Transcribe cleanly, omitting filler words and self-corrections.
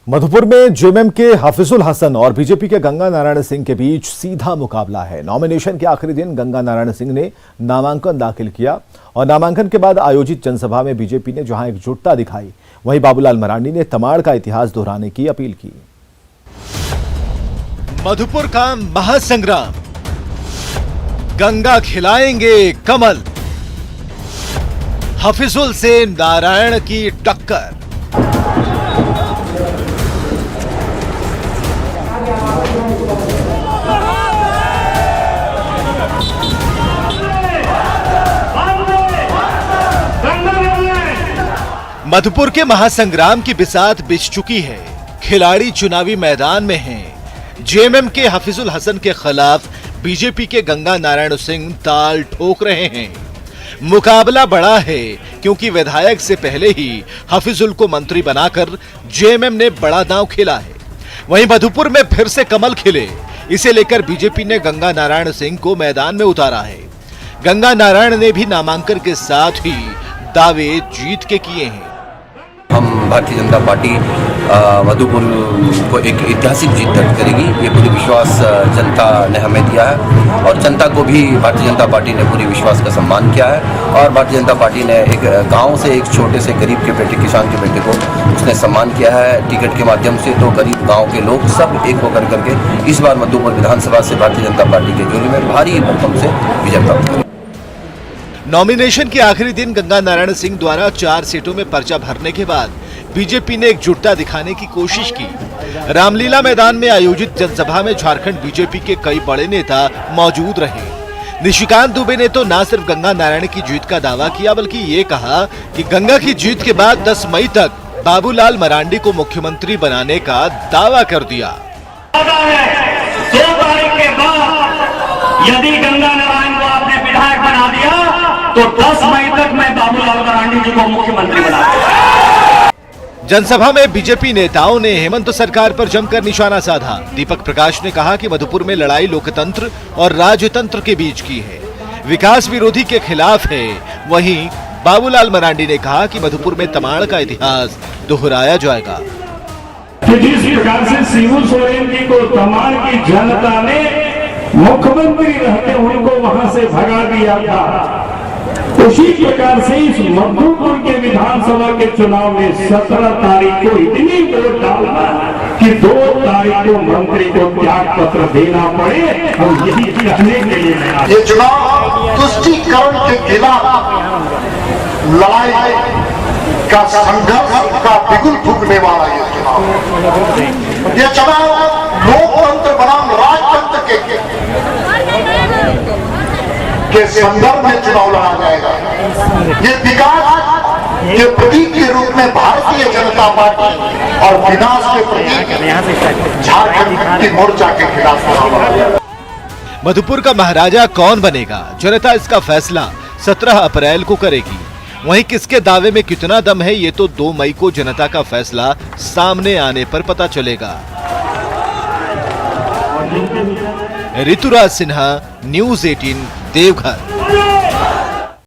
मधुपुर में जेएमएम के हाफिजुल हसन और बीजेपी के गंगा नारायण सिंह के बीच सीधा मुकाबला है। नॉमिनेशन के आखिरी दिन गंगा नारायण सिंह ने नामांकन दाखिल किया और नामांकन के बाद आयोजित जनसभा में बीजेपी ने जहां एकजुटता दिखाई, वहीं बाबूलाल मरांडी ने तमाड़ का इतिहास दोहराने की अपील की। मधुपुर का महासंग्राम, गंगा खिलाएंगे कमल, हाफिजुल से नारायण की टक्कर। मधुपुर के महासंग्राम की बिसात बिछ चुकी है। खिलाड़ी चुनावी मैदान में हैं। जेएमएम के हाफिजुल हसन के खिलाफ बीजेपी के गंगा नारायण सिंह ताल ठोक रहे हैं। मुकाबला बड़ा है क्योंकि विधायक से पहले ही हाफिजुल को मंत्री बनाकर जेएमएम ने बड़ा दांव खेला है। वहीं मधुपुर में फिर से कमल खिले, इसे लेकर बीजेपी ने गंगा नारायण सिंह को मैदान में उतारा है। गंगा नारायण ने भी नामांकन के साथ ही दावे जीत के किए हैं। हम भारतीय जनता पार्टी मधुपुर को एक ऐतिहासिक जीत दर्ज करेगी, ये पूरी विश्वास जनता ने हमें दिया है और जनता को भी भारतीय जनता पार्टी ने पूरी विश्वास का सम्मान किया है। और भारतीय जनता पार्टी ने एक गांव से एक छोटे से गरीब के बेटे, किसान के बेटे को उसने सम्मान किया है टिकट के माध्यम से। तो गरीब गाँव के लोग सब एक होकर करके इस बार मधुपुर विधानसभा से भारतीय जनता पार्टी के झोली में भारी भरकम से विजय प्राप्त करेगी। नॉमिनेशन के आखिरी दिन गंगा नारायण सिंह द्वारा 4 सीटों में पर्चा भरने के बाद बीजेपी ने एकजुटता दिखाने की कोशिश की। रामलीला मैदान में आयोजित जनसभा में झारखंड बीजेपी के कई बड़े नेता मौजूद रहे। निशिकांत दुबे ने तो न सिर्फ गंगा नारायण की जीत का दावा किया, बल्कि ये कहा कि गंगा की जीत के बाद 10 मई तक बाबूलाल मरांडी को मुख्यमंत्री बनाने का दावा कर दिया। 2 तारीख के बाद यदि गंगा नारायण को आपने विधायक बना दिया तो 10 मई तक मैं बाबूलाल मरांडी जी को मुख्यमंत्री बना दूंगा। जनसभा में बीजेपी नेताओं ने हेमंत सरकार पर जमकर निशाना साधा। दीपक प्रकाश ने कहा कि मधुपुर में लड़ाई लोकतंत्र और राजतंत्र के बीच की है, विकास विरोधी के खिलाफ है। वहीं बाबूलाल मरांडी ने कहा कि मधुपुर में तमाड़ का इतिहास दोहराया जाएगा। जिस प्रकार से शिबू सोरेन जी को तमाड़ की जनता ने मुख्यमंत्री रहते उनको वहां से भगा दिया था, उसी प्रकार से इस मधुपुर के विधानसभा के चुनाव में 17 तारीख को इतनी वोट डालना कि 2 तारीख को मंत्री को त्याग पत्र देना पड़े, और यही कहने के लिए ये चुनाव तुष्टीकरण के खिलाफ लड़ाई का संघर्ष का बिगुल फूकने वाला ये चुनाव लोकतंत्र बनाम राजतंत्र के संदर्भ में चुनाव लड़ा जाएगा। ये विकास के प्रतीक के रूप में भारतीय जनता पार्टी और विनाश के प्रतीक झारखंड मुक्ति मोर्चा के खिलाफ। मधुपुर का महाराजा कौन बनेगा, जनता इसका फैसला 17 अप्रैल को करेगी। वहीं किसके दावे में कितना दम है, ये तो 2 मई को जनता का फैसला सामने आने पर पता चलेगा। ऋतुराज सिन्हा, न्यूज़ 18, देवघर।